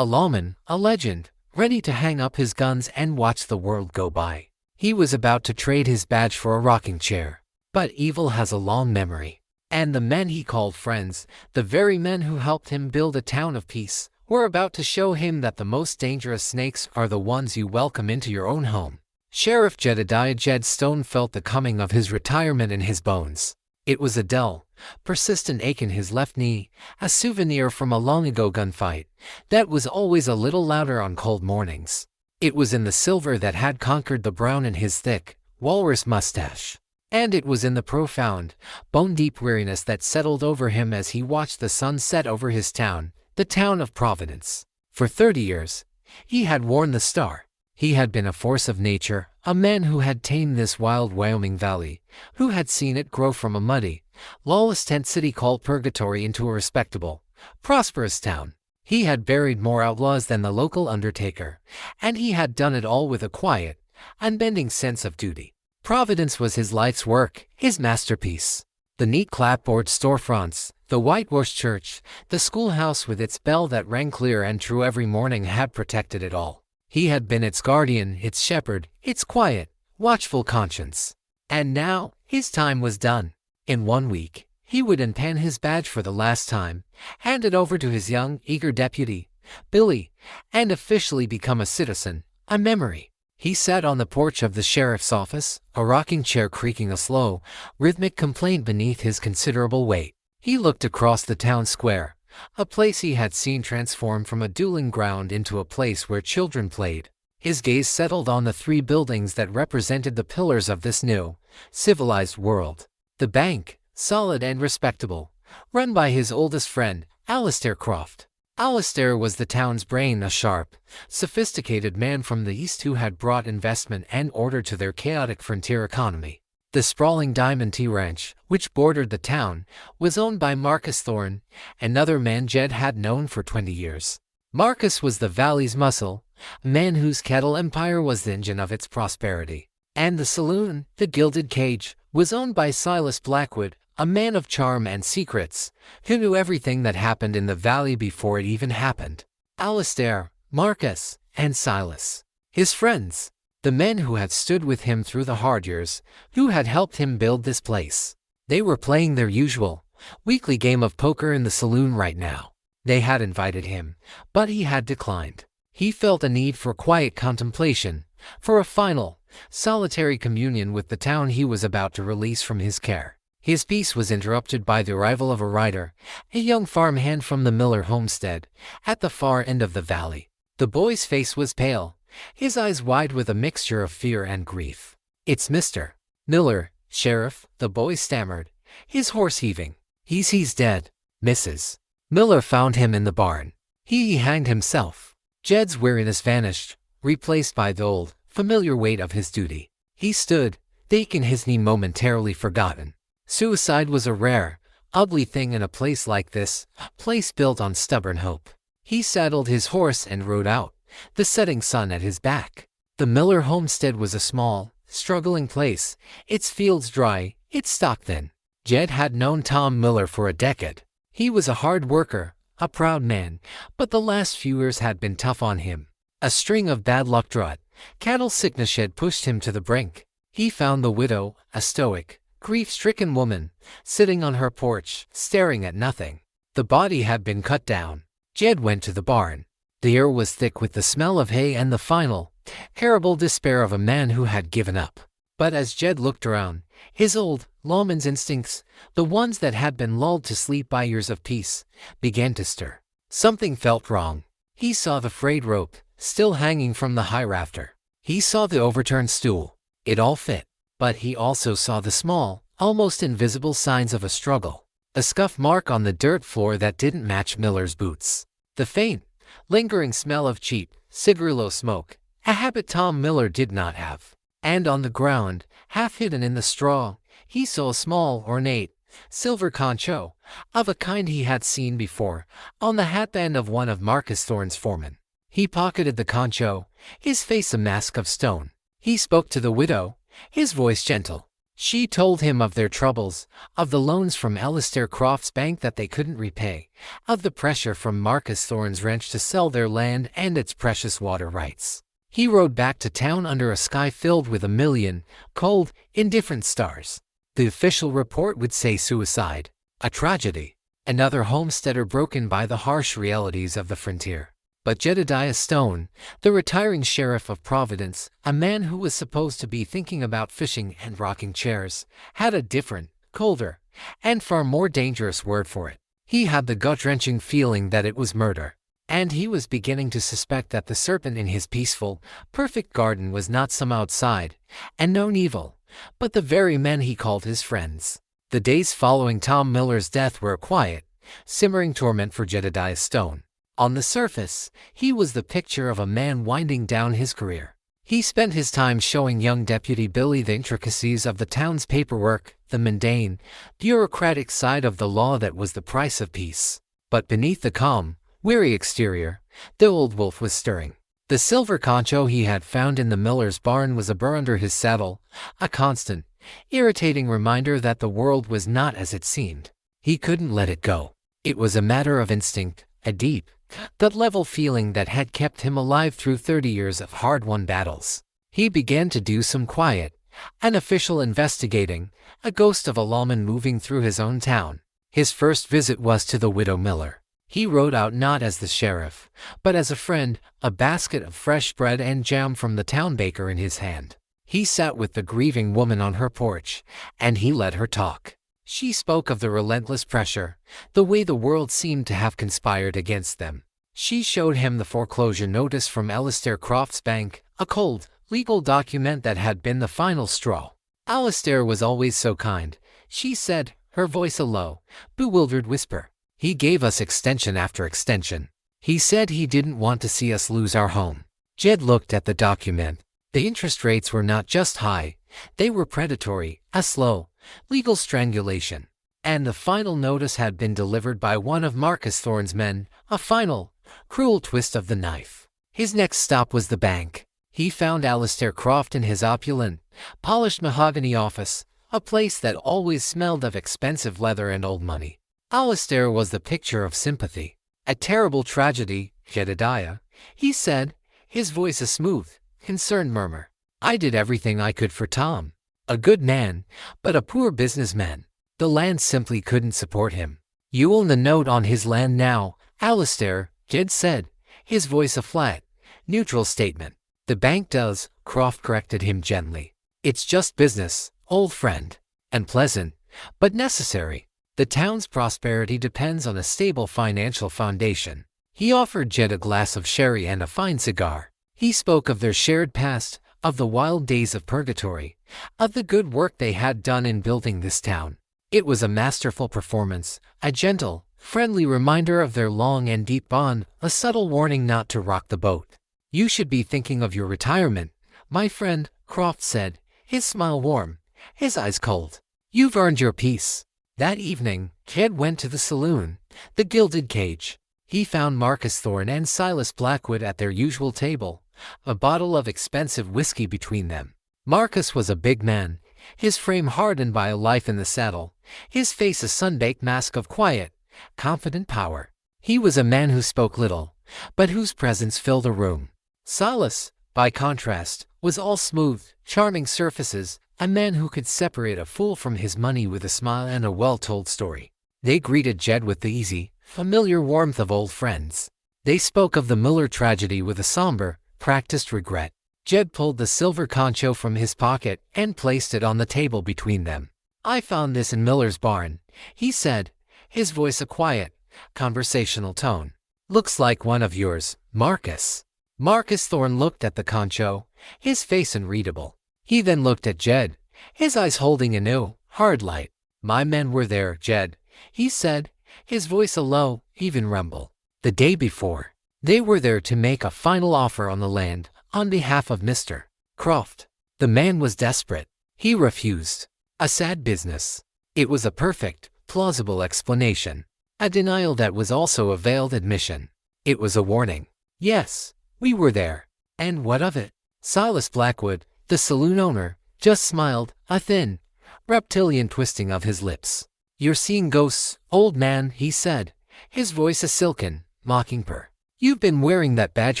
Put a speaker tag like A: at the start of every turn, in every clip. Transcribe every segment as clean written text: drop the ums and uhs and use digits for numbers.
A: A lawman, a legend, ready to hang up his guns and watch the world go by. He was about to trade his badge for a rocking chair. But evil has a long memory. And the men he called friends, the very men who helped him build a town of peace, were about to show him that the most dangerous snakes are the ones you welcome into your own home. Sheriff Jedediah Jed Stone felt the coming of his retirement in his bones. It was a dull, persistent ache in his left knee, a souvenir from a long-ago gunfight that was always a little louder on cold mornings. It was in the silver that had conquered the brown in his thick, walrus mustache. And it was in the profound, bone-deep weariness that settled over him as he watched the sun set over his town, the town of Providence. For 30 years, he had worn the star. He had been a force of nature, a man who had tamed this wild Wyoming valley, who had seen it grow from a muddy, lawless tent city called Purgatory into a respectable, prosperous town. He had buried more outlaws than the local undertaker, and he had done it all with a quiet, unbending sense of duty. Providence was his life's work, his masterpiece. The neat clapboard storefronts, the whitewashed church, the schoolhouse with its bell that rang clear and true every morning had protected it all. He had been its guardian, its shepherd, its quiet, watchful conscience. And now, his time was done. In 1 week, he would unpan his badge for the last time, hand it over to his young, eager deputy, Billy, and officially become a citizen, a memory. He sat on the porch of the sheriff's office, a rocking chair creaking a slow, rhythmic complaint beneath his considerable weight. He looked across the town square, a place he had seen transform from a dueling ground into a place where children played. His gaze settled on the 3 buildings that represented the pillars of this new, civilized world. The bank, solid and respectable, run by his oldest friend, Alistair Croft. Alistair was the town's brain, a sharp, sophisticated man from the East who had brought investment and order to their chaotic frontier economy. The sprawling Diamond Tea Ranch, which bordered the town, was owned by Marcus Thorne, another man Jed had known for 20 years. Marcus was the valley's muscle, a man whose cattle empire was the engine of its prosperity. And the saloon, the Gilded Cage, was owned by Silas Blackwood, a man of charm and secrets, who knew everything that happened in the valley before it even happened. Alistair, Marcus, and Silas. His friends. The men who had stood with him through the hard years, who had helped him build this place. They were playing their usual, weekly game of poker in the saloon right now. They had invited him, but he had declined. He felt a need for quiet contemplation, for a final, solitary communion with the town he was about to release from his care. His peace was interrupted by the arrival of a rider, a young farmhand from the Miller homestead, at the far end of the valley. The boy's face was pale, his eyes wide with a mixture of fear and grief. "It's Mr. Miller, Sheriff," the boy stammered, his horse heaving. He's dead, Mrs. Miller found him in the barn. He hanged himself." Jed's weariness vanished, replaced by the old, familiar weight of his duty. He stood, ache in his knee momentarily forgotten. Suicide was a rare, ugly thing in a place like this, a place built on stubborn hope. He saddled his horse and rode out, the setting sun at his back. The Miller homestead was a small, struggling place, its fields dry, its stock thin. Jed had known Tom Miller for a decade. He was a hard worker, a proud man, but the last few years had been tough on him. A string of bad luck drought, cattle sickness had pushed him to the brink. He found the widow, a stoic, grief-stricken woman, sitting on her porch, staring at nothing. The body had been cut down. Jed went to the barn. The air was thick with the smell of hay and the final, terrible despair of a man who had given up. But as Jed looked around, his old, lawman's instincts, the ones that had been lulled to sleep by years of peace, began to stir. Something felt wrong. He saw the frayed rope, still hanging from the high rafter. He saw the overturned stool. It all fit. But he also saw the small, almost invisible signs of a struggle. A scuff mark on the dirt floor that didn't match Miller's boots. The faint, lingering smell of cheap, cigarillo smoke, a habit Tom Miller did not have. And on the ground, half hidden in the straw, he saw a small, ornate, silver concho, of a kind he had seen before, on the hatband of one of Marcus Thorne's foremen. He pocketed the concho, his face a mask of stone. He spoke to the widow, his voice gentle. She told him of their troubles, of the loans from Alistair Croft's bank that they couldn't repay, of the pressure from Marcus Thorne's ranch to sell their land and its precious water rights. He rode back to town under a sky filled with a million, cold, indifferent stars. The official report would say suicide, a tragedy, another homesteader broken by the harsh realities of the frontier. But Jedediah Stone, the retiring sheriff of Providence, a man who was supposed to be thinking about fishing and rocking chairs, had a different, colder, and far more dangerous word for it. He had the gut-wrenching feeling that it was murder, and he was beginning to suspect that the serpent in his peaceful, perfect garden was not some outside and known evil, but the very men he called his friends. The days following Tom Miller's death were a quiet, simmering torment for Jedediah Stone. On the surface, he was the picture of a man winding down his career. He spent his time showing young Deputy Billy the intricacies of the town's paperwork, the mundane, bureaucratic side of the law that was the price of peace. But beneath the calm, weary exterior, the old wolf was stirring. The silver concho he had found in the miller's barn was a burr under his saddle, a constant, irritating reminder that the world was not as it seemed. He couldn't let it go. It was a matter of instinct, a deep, gut-level feeling that had kept him alive through 30 years of hard-won battles. He began to do some quiet, unofficial investigating, a ghost of a lawman moving through his own town. His first visit was to the widow Miller. He rode out not as the sheriff, but as a friend, a basket of fresh bread and jam from the town baker in his hand. He sat with the grieving woman on her porch, and he let her talk. She spoke of the relentless pressure, the way the world seemed to have conspired against them. She showed him the foreclosure notice from Alistair Croft's bank, a cold, legal document that had been the final straw. Alistair was always so kind, she said, her voice a low, bewildered whisper. He gave us extension after extension. He said he didn't want to see us lose our home. Jed looked at the document. The interest rates were not just high, they were predatory, a slow, legal strangulation. And the final notice had been delivered by one of Marcus Thorne's men, a final, cruel twist of the knife. His next stop was the bank. He found Alistair Croft in his opulent, polished mahogany office, a place that always smelled of expensive leather and old money. Alistair was the picture of sympathy. A terrible tragedy, Jedediah, he said, his voice a smooth, concerned murmur. I did everything I could for Tom. A good man, but a poor businessman. The land simply couldn't support him. You own the note on his land now, Alistair, Jed said, his voice a flat, neutral statement. The bank does, Croft corrected him gently. It's just business, old friend. And pleasant, but necessary. The town's prosperity depends on a stable financial foundation. He offered Jed a glass of sherry and a fine cigar. He spoke of their shared past, of the wild days of purgatory, of the good work they had done in building this town. It was a masterful performance, a gentle, friendly reminder of their long and deep bond, a subtle warning not to rock the boat. You should be thinking of your retirement, my friend, Croft said, his smile warm, his eyes cold. You've earned your peace. That evening, Jed went to the saloon, the Gilded Cage. He found Marcus Thorne and Silas Blackwood at their usual table, a bottle of expensive whiskey between them. Marcus was a big man, his frame hardened by a life in the saddle, his face a sun-baked mask of quiet, confident power. He was a man who spoke little, but whose presence filled a room. Silas, by contrast, was all smooth, charming surfaces, a man who could separate a fool from his money with a smile and a well-told story. They greeted Jed with the easy, familiar warmth of old friends. They spoke of the Miller tragedy with a somber, practiced regret. Jed pulled the silver concho from his pocket and placed it on the table between them. I found this in Miller's barn, he said, his voice a quiet, conversational tone. Looks like one of yours, Marcus. Marcus Thorne looked at the concho, his face unreadable. He then looked at Jed, his eyes holding a new, hard light. My men were there, Jed, he said, his voice a low, even rumble. The day before, they were there to make a final offer on the land, on behalf of Mr. Croft. The man was desperate. He refused. A sad business. It was a perfect, plausible explanation. A denial that was also a veiled admission. It was a warning. Yes, we were there. And what of it? Silas Blackwood, the saloon owner, just smiled, a thin, reptilian twisting of his lips. "You're seeing ghosts, old man," he said, his voice a silken, mocking purr. "You've been wearing that badge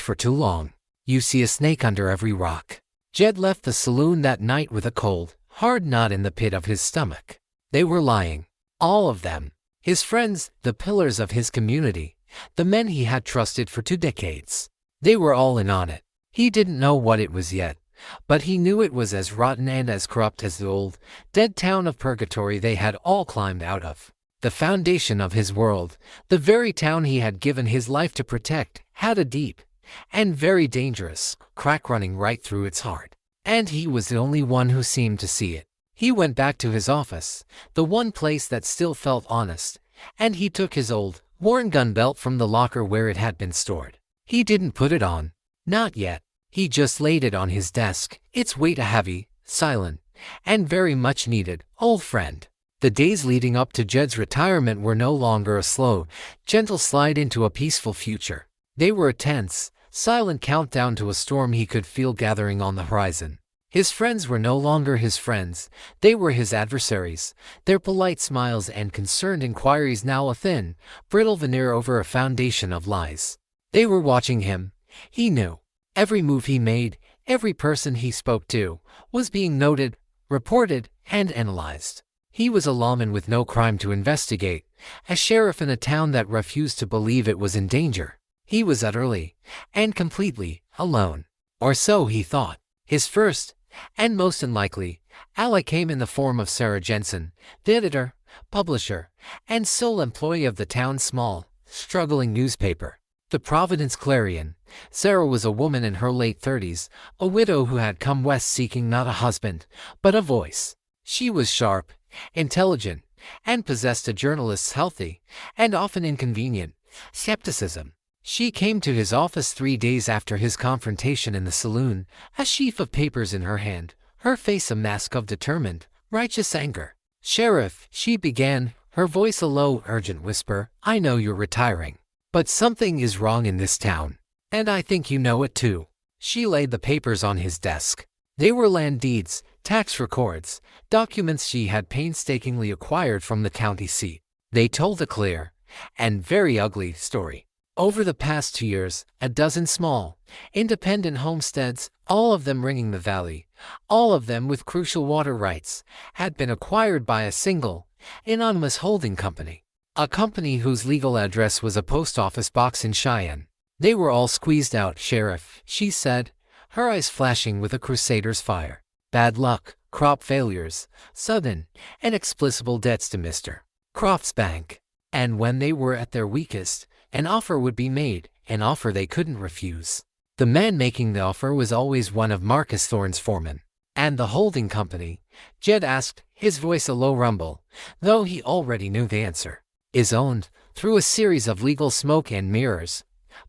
A: for too long. You see a snake under every rock." Jed left the saloon that night with a cold, hard knot in the pit of his stomach. They were lying. All of them. His friends, the pillars of his community, the men he had trusted for 2 decades. They were all in on it. He didn't know what it was yet, but he knew it was as rotten and as corrupt as the old, dead town of purgatory they had all climbed out of. The foundation of his world, the very town he had given his life to protect, had a deep, and very dangerous, crack running right through its heart. And he was the only one who seemed to see it. He went back to his office, the one place that still felt honest, and he took his old, worn gun belt from the locker where it had been stored. He didn't put it on. Not yet. He just laid it on his desk, its weight a heavy, silent, and very much needed, old friend. The days leading up to Jed's retirement were no longer a slow, gentle slide into a peaceful future. They were a tense, silent countdown to a storm he could feel gathering on the horizon. His friends were no longer his friends, they were his adversaries, their polite smiles and concerned inquiries now a thin, brittle veneer over a foundation of lies. They were watching him, he knew. Every move he made, every person he spoke to, was being noted, reported, and analyzed. He was a lawman with no crime to investigate, a sheriff in a town that refused to believe it was in danger. He was utterly, and completely, alone. Or so he thought. His first, and most unlikely, ally came in the form of Sarah Jensen, the editor, publisher, and sole employee of the town's small, struggling newspaper, the Providence Clarion. Sarah was a woman in her late 30s, a widow who had come west seeking not a husband, but a voice. She was sharp, intelligent, and possessed a journalist's healthy, and often inconvenient, skepticism. She came to his office 3 days after his confrontation in the saloon, a sheaf of papers in her hand, her face a mask of determined, righteous anger. "Sheriff," she began, her voice a low, urgent whisper, "I know you're retiring. But something is wrong in this town. And I think you know it too." She laid the papers on his desk. They were land deeds, tax records, documents she had painstakingly acquired from the county seat. They told a clear, and very ugly, story. Over the past 2 years, a dozen small, independent homesteads, all of them ringing the valley, all of them with crucial water rights, had been acquired by a single, anonymous holding company. A company whose legal address was a post office box in Cheyenne. "They were all squeezed out, Sheriff," she said, her eyes flashing with a crusader's fire. "Bad luck, crop failures, sudden, inexplicable debts to Mr. Croft's bank. And when they were at their weakest, an offer would be made, an offer they couldn't refuse. The man making the offer was always one of Marcus Thorne's foremen. And the holding company?" Jed asked, his voice a low rumble, though he already knew the answer. "Is owned, through a series of legal smoke and mirrors,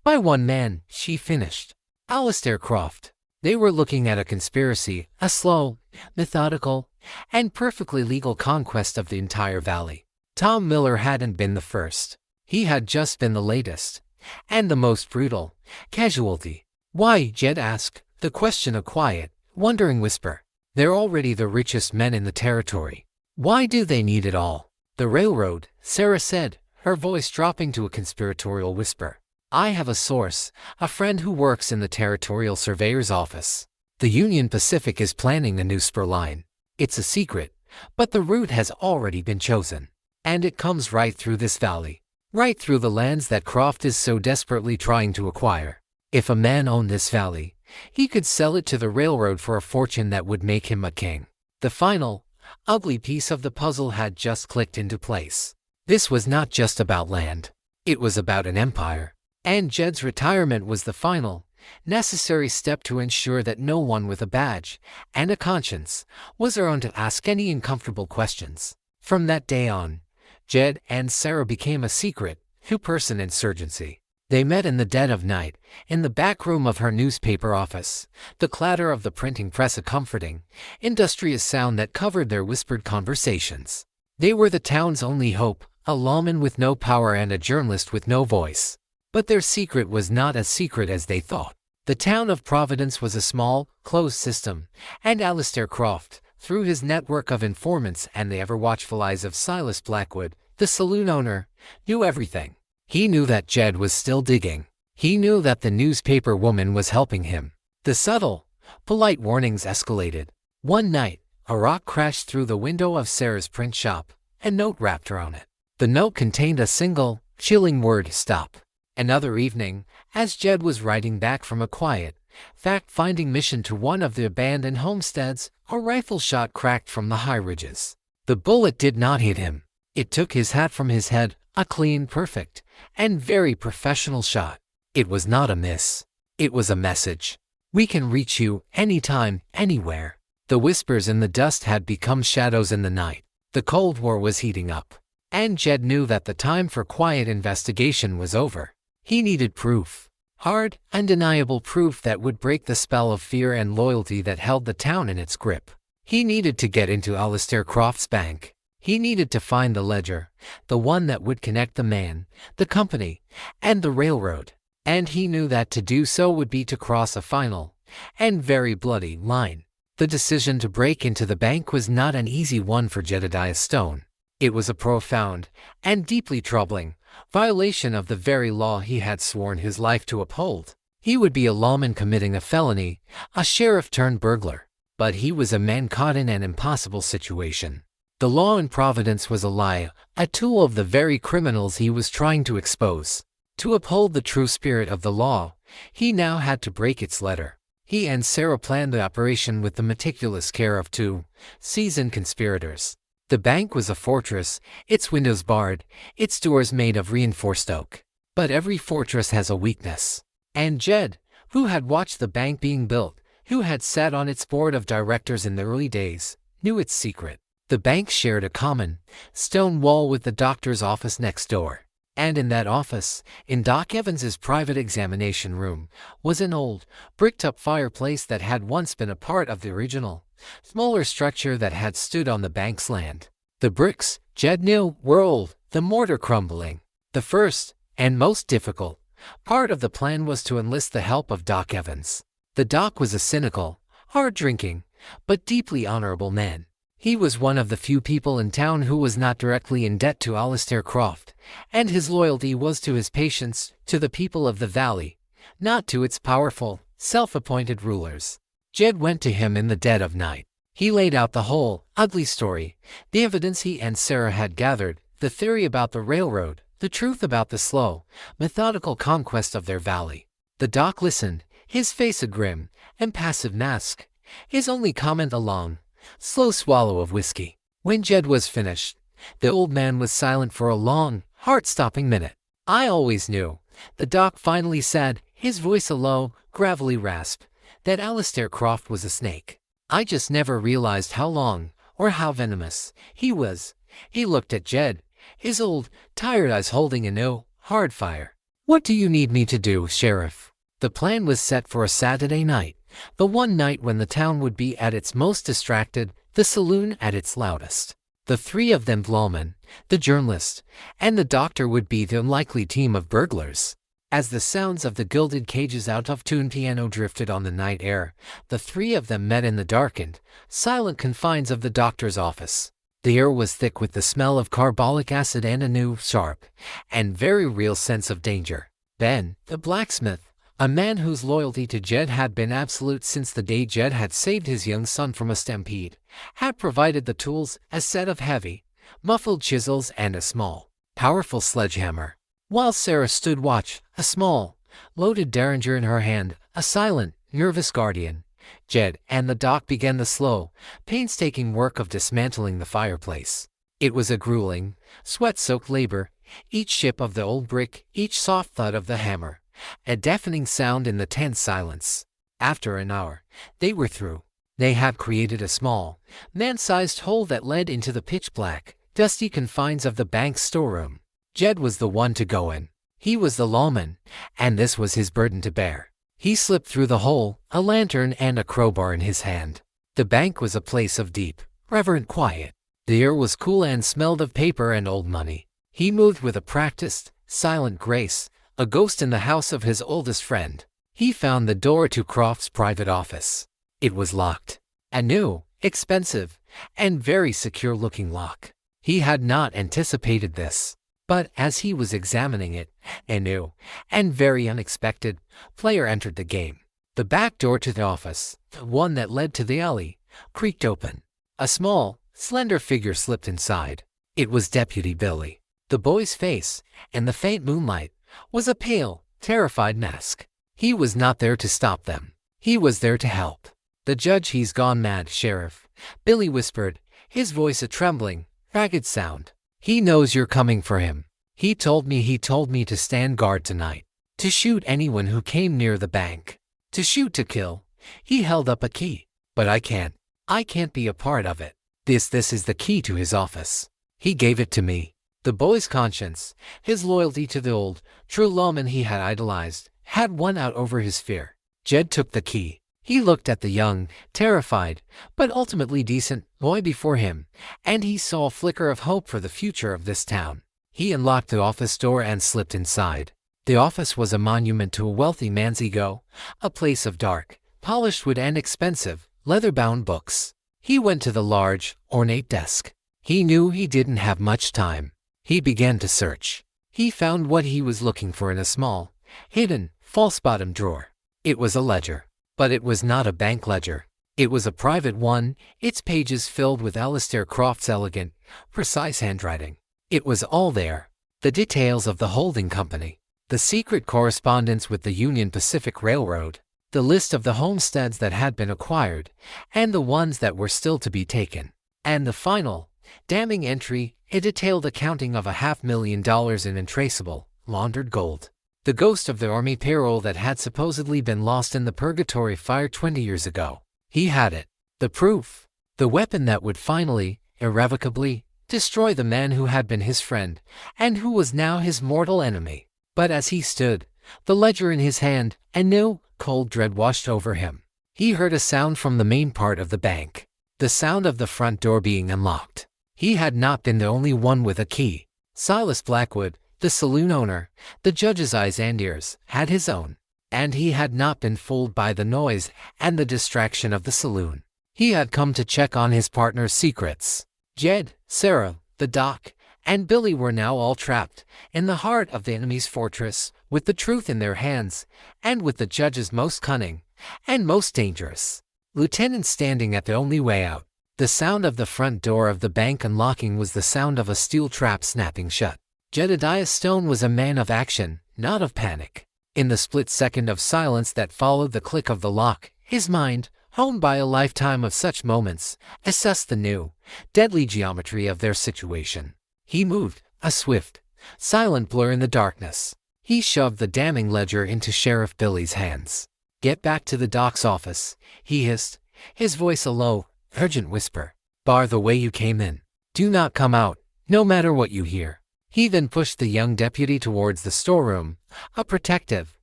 A: by one man," she finished. "Alistair Croft." They were looking at a conspiracy, a slow, methodical, and perfectly legal conquest of the entire valley. Tom Miller hadn't been the first. He had just been the latest, and the most brutal, casualty. "Why?" Jed asked, the question a quiet, wondering whisper. "They're already the richest men in the territory. Why do they need it all?" "The railroad," Sarah said, her voice dropping to a conspiratorial whisper. "I have a source, a friend who works in the territorial surveyor's office. The Union Pacific is planning the new spur line. It's a secret, but the route has already been chosen. And it comes right through this valley. Right through the lands that Croft is so desperately trying to acquire. If a man owned this valley, he could sell it to the railroad for a fortune that would make him a king." The final, ugly piece of the puzzle had just clicked into place. This was not just about land. It was about an empire. And Jed's retirement was the final, necessary step to ensure that no one with a badge and a conscience was around to ask any uncomfortable questions. From that day on, Jed and Sarah became a secret, two-person insurgency. They met in the dead of night, in the back room of her newspaper office, the clatter of the printing press a comforting, industrious sound that covered their whispered conversations. They were the town's only hope, a lawman with no power and a journalist with no voice. But their secret was not as secret as they thought. The town of Providence was a small, closed system, and Alistair Croft, Through his network of informants and the ever-watchful eyes of Silas Blackwood, the saloon owner knew everything. He knew that Jed was still digging. He knew that the newspaper woman was helping him. The subtle, polite warnings escalated. One night, a rock crashed through the window of Sarah's print shop, a note wrapped around it. The note contained a single, chilling word: stop. Another evening, as Jed was riding back from a quiet, fact-finding mission to one of the abandoned homesteads, a rifle shot cracked from the high ridges. The bullet did not hit him. It took his hat from his head, a clean, perfect, and very professional shot. It was not a miss. It was a message. We can reach you anytime, anywhere. The whispers in the dust had become shadows in the night. The Cold War was heating up. And Jed knew that the time for quiet investigation was over. He needed proof. Hard, undeniable proof that would break the spell of fear and loyalty that held the town in its grip. He needed to get into Alistair Croft's bank. He needed to find the ledger, the one that would connect the man, the company, and the railroad. And he knew that to do so would be to cross a final, and very bloody, line. The decision to break into the bank was not an easy one for Jedediah Stone. It was a profound, and deeply troubling, violation of the very law he had sworn his life to uphold. He would be a lawman committing a felony, a sheriff turned burglar. But he was a man caught in an impossible situation. The law in Providence was a lie, a tool of the very criminals he was trying to expose. To uphold the true spirit of the law, he now had to break its letter. He and Sarah planned the operation with the meticulous care of two seasoned conspirators. The bank was a fortress, its windows barred, its doors made of reinforced oak. But every fortress has a weakness. And Jed, who had watched the bank being built, who had sat on its board of directors in the early days, knew its secret. The bank shared a common, stone wall with the doctor's office next door. And in that office, in Doc Evans's private examination room, was an old, bricked-up fireplace that had once been a part of the original, smaller structure that had stood on the bank's land. The bricks, Jed knew, were old, the mortar crumbling. The first, and most difficult, part of the plan was to enlist the help of Doc Evans. The Doc was a cynical, hard-drinking, but deeply honorable man. He was one of the few people in town who was not directly in debt to Alistair Croft, and his loyalty was to his patients, to the people of the valley, not to its powerful, self-appointed rulers. Jed went to him in the dead of night. He laid out the whole, ugly story, the evidence he and Sarah had gathered, the theory about the railroad, the truth about the slow, methodical conquest of their valley. The Doc listened, his face a grim, impassive mask, his only comment a long, slow swallow of whiskey. When Jed was finished, the old man was silent for a long, heart-stopping minute. "I always knew," the Doc finally said, his voice a low, gravelly rasp, "that Alistair Croft was a snake. I just never realized how long, or how venomous, he was." He looked at Jed, his old, tired eyes holding a new, hard fire. "What do you need me to do, Sheriff?" The plan was set for a Saturday night, the one night when the town would be at its most distracted, the saloon at its loudest. The three of them, lawmen, the journalist, and the doctor, would be the unlikely team of burglars. As the sounds of the gilded cages out-of-tune piano drifted on the night air, the three of them met in the darkened, silent confines of the doctor's office. The air was thick with the smell of carbolic acid and a new, sharp, and very real sense of danger. Ben, the blacksmith, a man whose loyalty to Jed had been absolute since the day Jed had saved his young son from a stampede, had provided the tools, a set of heavy, muffled chisels and a small, powerful sledgehammer. While Sarah stood watch, a small, loaded derringer in her hand, a silent, nervous guardian, Jed and the Doc began the slow, painstaking work of dismantling the fireplace. It was a grueling, sweat-soaked labor, each chip of the old brick, each soft thud of the hammer, a deafening sound in the tense silence. After an hour, they were through. They had created a small, man-sized hole that led into the pitch-black, dusty confines of the bank's storeroom. Jed was the one to go in. He was the lawman, and this was his burden to bear. He slipped through the hole, a lantern and a crowbar in his hand. The bank was a place of deep, reverent quiet. The air was cool and smelled of paper and old money. He moved with a practiced, silent grace, a ghost in the house of his oldest friend. He found the door to Croft's private office. It was locked. A new, expensive, and very secure-looking lock. He had not anticipated this. But as he was examining it, a new, and very unexpected, player entered the game. The back door to the office, the one that led to the alley, creaked open. A small, slender figure slipped inside. It was Deputy Billy. The boy's face, in the faint moonlight, was a pale, terrified mask. He was not there to stop them. He was there to help. "The judge, he's gone mad, Sheriff," Billy whispered, his voice a trembling, ragged sound. "He knows you're coming for him. He told me to stand guard tonight. To shoot anyone who came near the bank. To shoot to kill." He held up a key. "But I can't. I can't be a part of it. This is the key to his office. He gave it to me." The boy's conscience, his loyalty to the old, true lawman he had idolized, had won out over his fear. Jed took the key. He looked at the young, terrified, but ultimately decent boy before him, and he saw a flicker of hope for the future of this town. He unlocked the office door and slipped inside. The office was a monument to a wealthy man's ego, a place of dark, polished wood and expensive, leather-bound books. He went to the large, ornate desk. He knew he didn't have much time. He began to search. He found what he was looking for in a small, hidden, false-bottom drawer. It was a ledger. But it was not a bank ledger. It was a private one, its pages filled with Alistair Croft's elegant, precise handwriting. It was all there. The details of the holding company, the secret correspondence with the Union Pacific Railroad, the list of the homesteads that had been acquired, and the ones that were still to be taken. And the final, damning entry, a detailed accounting of $500,000 in untraceable, laundered gold. The ghost of the army payroll that had supposedly been lost in the Purgatory fire 20 years ago. He had it. The proof. The weapon that would finally, irrevocably, destroy the man who had been his friend, and who was now his mortal enemy. But as he stood, the ledger in his hand, a new, cold dread washed over him. He heard a sound from the main part of the bank. The sound of the front door being unlocked. He had not been the only one with a key. Silas Blackwood, the saloon owner, the judge's eyes and ears, had his own. And he had not been fooled by the noise and the distraction of the saloon. He had come to check on his partner's secrets. Jed, Sarah, the doc, and Billy were now all trapped in the heart of the enemy's fortress, with the truth in their hands, and with the judge's most cunning and most dangerous lieutenant standing at the only way out. The sound of the front door of the bank unlocking was the sound of a steel trap snapping shut. Jedediah Stone was a man of action, not of panic. In the split second of silence that followed the click of the lock, his mind, honed by a lifetime of such moments, assessed the new, deadly geometry of their situation. He moved, a swift, silent blur in the darkness. He shoved the damning ledger into Sheriff Billy's hands. "Get back to the doc's office," he hissed, his voice a low, urgent whisper. "Bar the way you came in. Do not come out, no matter what you hear." He then pushed the young deputy towards the storeroom, a protective,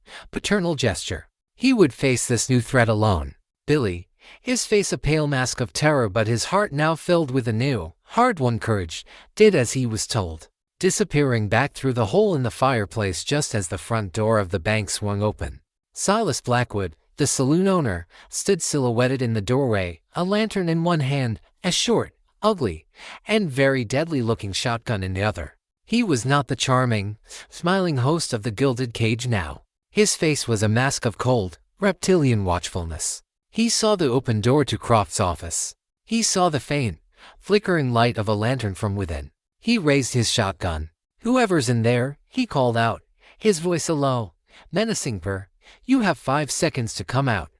A: paternal gesture. He would face this new threat alone. Billy, his face a pale mask of terror but his heart now filled with a new, hard-won courage, did as he was told, disappearing back through the hole in the fireplace just as the front door of the bank swung open. Silas Blackwood, the saloon owner, stood silhouetted in the doorway, a lantern in one hand, a short, ugly, and very deadly-looking shotgun in the other. He was not the charming, smiling host of the Gilded Cage now. His face was a mask of cold, reptilian watchfulness. He saw the open door to Croft's office. He saw the faint, flickering light of a lantern from within. He raised his shotgun. "Whoever's in there," he called out, his voice a low, menacing purr. "You have 5 seconds to come out,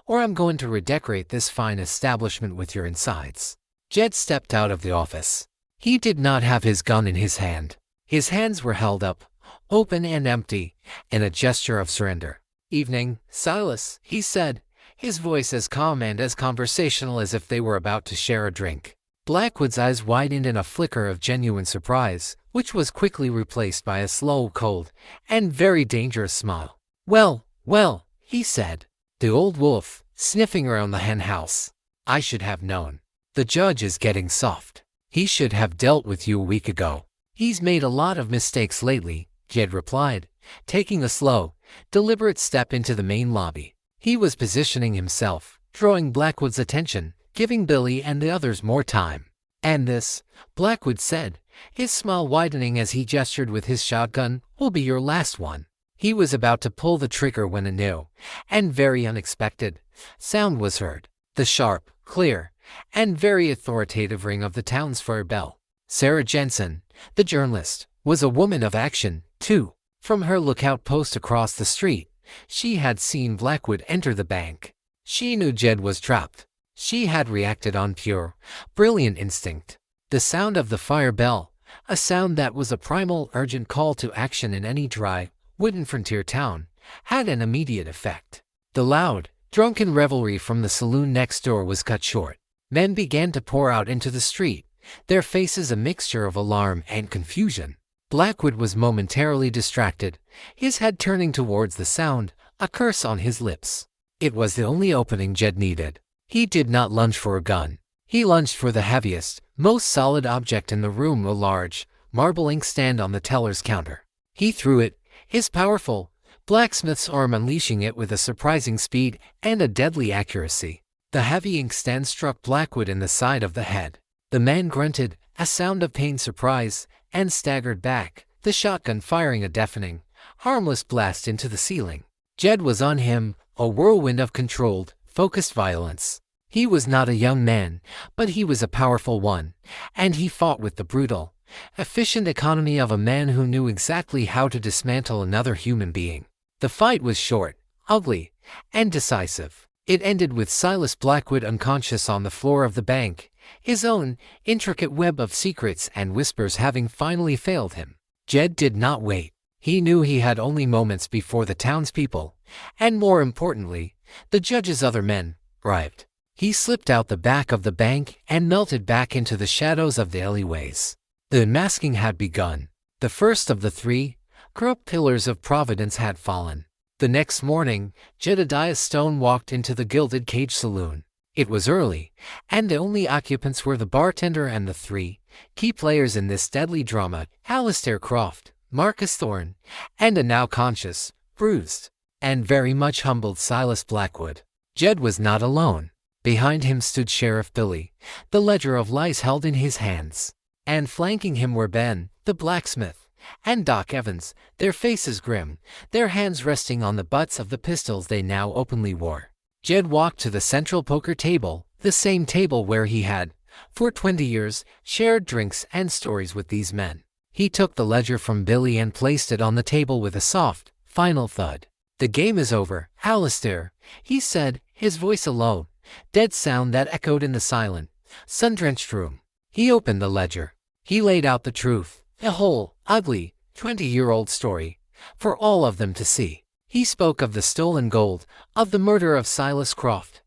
A: or I'm going to redecorate this fine establishment with your insides." Jed stepped out of the office. He did not have his gun in his hand. His hands were held up, open and empty, in a gesture of surrender. "Evening, Silas," he said, his voice as calm and as conversational as if they were about to share a drink. Blackwood's eyes widened in a flicker of genuine surprise, which was quickly replaced by a slow, cold, and very dangerous smile. Well, he said. "The old wolf, sniffing around the hen house. I should have known. The judge is getting soft. He should have dealt with you a week ago." "He's made a lot of mistakes lately," Jed replied, taking a slow, deliberate step into the main lobby. He was positioning himself, drawing Blackwood's attention, giving Billy and the others more time. "And this," Blackwood said, his smile widening as he gestured with his shotgun, "will be your last one." He was about to pull the trigger when a new, and very unexpected, sound was heard. The sharp, clear, and very authoritative ring of the town's fire bell. Sarah Jensen, the journalist, was a woman of action, too. From her lookout post across the street, she had seen Blackwood enter the bank. She knew Jed was trapped. She had reacted on pure, brilliant instinct. The sound of the fire bell, a sound that was a primal, urgent call to action in any dry, wooden frontier town, had an immediate effect. The loud, drunken revelry from the saloon next door was cut short. Men began to pour out into the street, their faces a mixture of alarm and confusion. Blackwood was momentarily distracted, his head turning towards the sound, a curse on his lips. It was the only opening Jed needed. He did not lunge for a gun. He lunged for the heaviest, most solid object in the room, a large, marble inkstand on the teller's counter. He threw it, his powerful, blacksmith's arm unleashing it with a surprising speed and a deadly accuracy. The heavy inkstand struck Blackwood in the side of the head. The man grunted, a sound of pained surprise, and staggered back, the shotgun firing a deafening, harmless blast into the ceiling. Jed was on him, a whirlwind of controlled, focused violence. He was not a young man, but he was a powerful one, and he fought with the brutal, efficient economy of a man who knew exactly how to dismantle another human being. The fight was short, ugly, and decisive. It ended with Silas Blackwood unconscious on the floor of the bank, his own intricate web of secrets and whispers having finally failed him. Jed did not wait. He knew he had only moments before the townspeople, and more importantly, the judge's other men, arrived. He slipped out the back of the bank and melted back into the shadows of the alleyways. The unmasking had begun. The first of the three corrupt pillars of Providence had fallen. The next morning, Jedediah Stone walked into the Gilded Cage Saloon. It was early, and the only occupants were the bartender and the three key players in this deadly drama, Alistair Croft, Marcus Thorne, and a now conscious, bruised, and very much humbled Silas Blackwood. Jed was not alone. Behind him stood Sheriff Billy, the ledger of lies held in his hands. And flanking him were Ben, the blacksmith, and Doc Evans, their faces grim, their hands resting on the butts of the pistols they now openly wore. Jed walked to the central poker table, the same table where he had, for 20 years, shared drinks and stories with these men. He took the ledger from Billy and placed it on the table with a soft, final thud. "The game is over, Alistair," he said, his voice a low, dead sound that echoed in the silent, sun-drenched room. He opened the ledger. He laid out the truth, a whole, ugly, 20-year-old story, for all of them to see. He spoke of the stolen gold, of the murder of Silas Croft,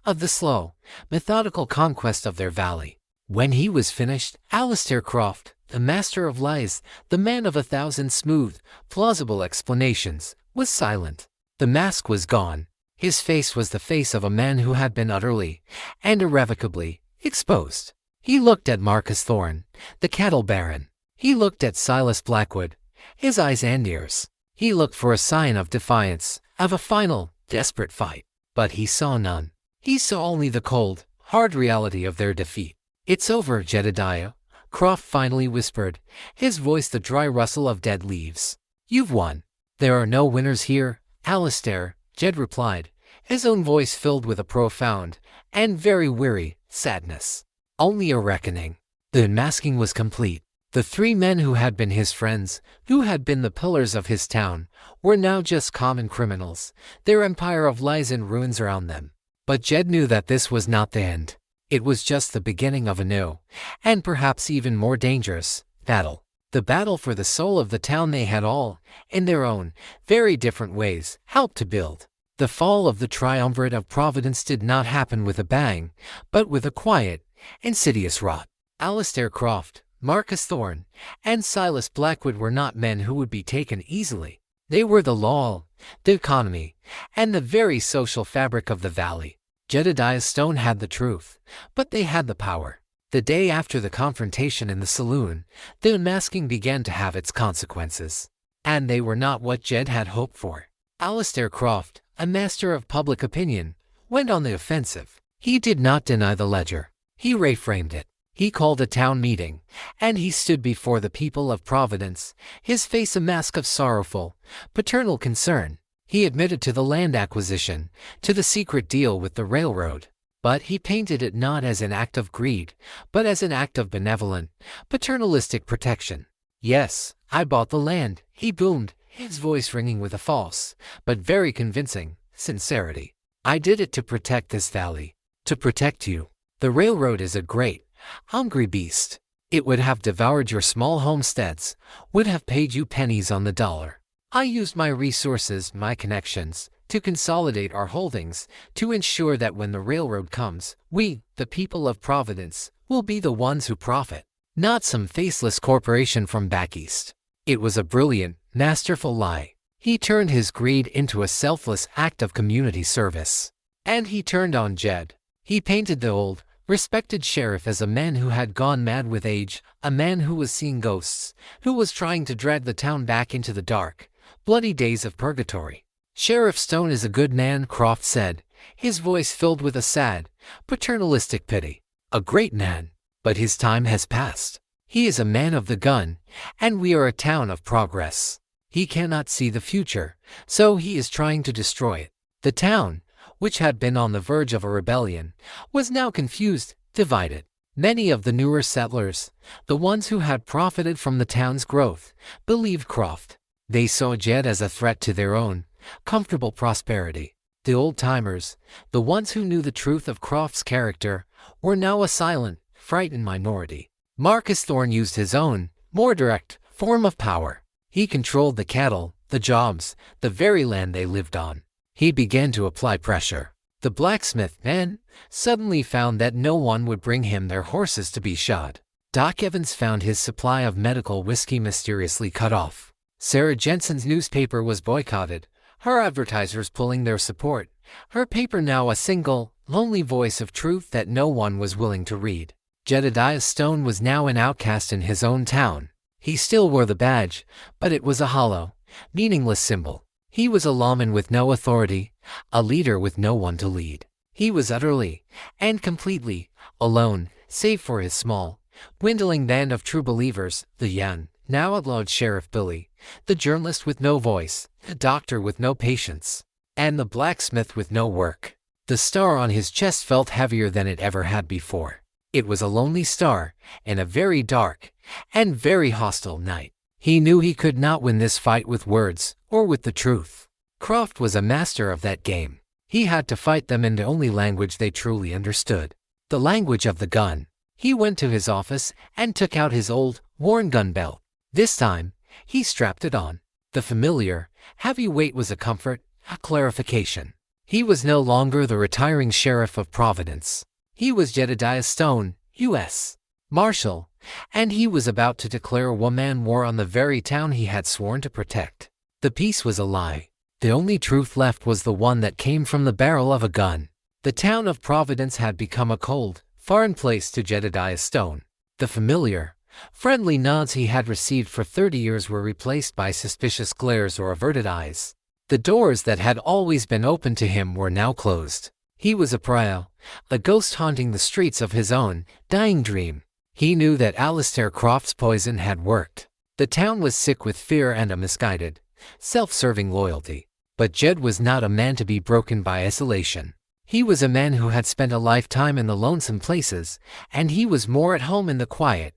A: of the slow, methodical conquest of their valley. When he was finished, Alistair Croft, the master of lies, the man of 1,000 smooth, plausible explanations, was silent. The mask was gone. His face was the face of a man who had been utterly and irrevocably exposed. He looked at Marcus Thorne, the cattle baron. He looked at Silas Blackwood, his eyes and ears. He looked for a sign of defiance, of a final, desperate fight. But he saw none. He saw only the cold, hard reality of their defeat. "It's over, Jedediah," Croft finally whispered, his voice the dry rustle of dead leaves. "You've won." "There are no winners here, Alistair," Jed replied, his own voice filled with a profound and very weary sadness. "Only a reckoning." The unmasking was complete. The three men who had been his friends, who had been the pillars of his town, were now just common criminals, their empire of lies in ruins around them. But Jed knew that this was not the end. It was just the beginning of a new, and perhaps even more dangerous, battle. The battle for the soul of the town they had all, in their own, very different ways, helped to build. The fall of the triumvirate of Providence did not happen with a bang, but with a quiet, insidious rot. Alistair Croft, Marcus Thorne, and Silas Blackwood were not men who would be taken easily. They were the law, the economy, and the very social fabric of the valley. Jedediah Stone had the truth, but they had the power. The day after the confrontation in the saloon, the unmasking began to have its consequences. And they were not what Jed had hoped for. Alistair Croft, a master of public opinion, went on the offensive. He did not deny the ledger. He reframed it. He called a town meeting, and he stood before the people of Providence, his face a mask of sorrowful, paternal concern. He admitted to the land acquisition, to the secret deal with the railroad. But he painted it not as an act of greed, but as an act of benevolent, paternalistic protection. "Yes, I bought the land," he boomed, his voice ringing with a false, but very convincing, sincerity. "I did it to protect this valley, to protect you. The railroad is a great, hungry beast. It would have devoured your small homesteads, would have paid you pennies on the dollar. I used my resources, my connections, to consolidate our holdings, to ensure that when the railroad comes, we, the people of Providence, will be the ones who profit, not some faceless corporation from back east." It was a brilliant, masterful lie. He turned his greed into a selfless act of community service. And he turned on Jed. He painted the old, respected sheriff as a man who had gone mad with age, a man who was seeing ghosts, who was trying to drag the town back into the dark, bloody days of purgatory. "Sheriff Stone is a good man," Croft said, his voice filled with a sad, paternalistic pity. "A great man, but his time has passed. He is a man of the gun, and we are a town of progress. He cannot see the future, so he is trying to destroy it." The town, which had been on the verge of a rebellion, was now confused, divided. Many of the newer settlers, the ones who had profited from the town's growth, believed Croft. They saw Jed as a threat to their own comfortable prosperity. The old-timers, the ones who knew the truth of Croft's character, were now a silent, frightened minority. Marcus Thorne used his own, more direct, form of power. He controlled the cattle, the jobs, the very land they lived on. He began to apply pressure. The blacksmith men suddenly found that no one would bring him their horses to be shod. Doc Evans found his supply of medical whiskey mysteriously cut off. Sarah Jensen's newspaper was boycotted, her advertisers pulling their support, her paper now a single, lonely voice of truth that no one was willing to read. Jedediah Stone was now an outcast in his own town. He still wore the badge, but it was a hollow, meaningless symbol. He was a lawman with no authority, a leader with no one to lead. He was utterly and completely alone, save for his small, dwindling band of true believers, the young, now outlawed Sheriff Billy, the journalist with no voice, the doctor with no patience, and the blacksmith with no work. The star on his chest felt heavier than it ever had before. It was a lonely star, in a very dark and very hostile night. He knew he could not win this fight with words, or with the truth. Croft was a master of that game. He had to fight them in the only language they truly understood, the language of the gun. He went to his office and took out his old, worn gun belt. This time, he strapped it on. The familiar, heavy weight was a comfort, a clarification. He was no longer the retiring sheriff of Providence. He was Jedediah Stone, U.S. Marshal, and he was about to declare a one-man war on the very town he had sworn to protect. The peace was a lie. The only truth left was the one that came from the barrel of a gun. The town of Providence had become a cold, foreign place to Jedediah Stone. The familiar, friendly nods he had received for 30 years were replaced by suspicious glares or averted eyes. The doors that had always been open to him were now closed. He was a pariah, a ghost haunting the streets of his own dying dream. He knew that Alistair Croft's poison had worked. The town was sick with fear and a misguided, self-serving loyalty. But Jed was not a man to be broken by isolation. He was a man who had spent a lifetime in the lonesome places, and he was more at home in the quiet,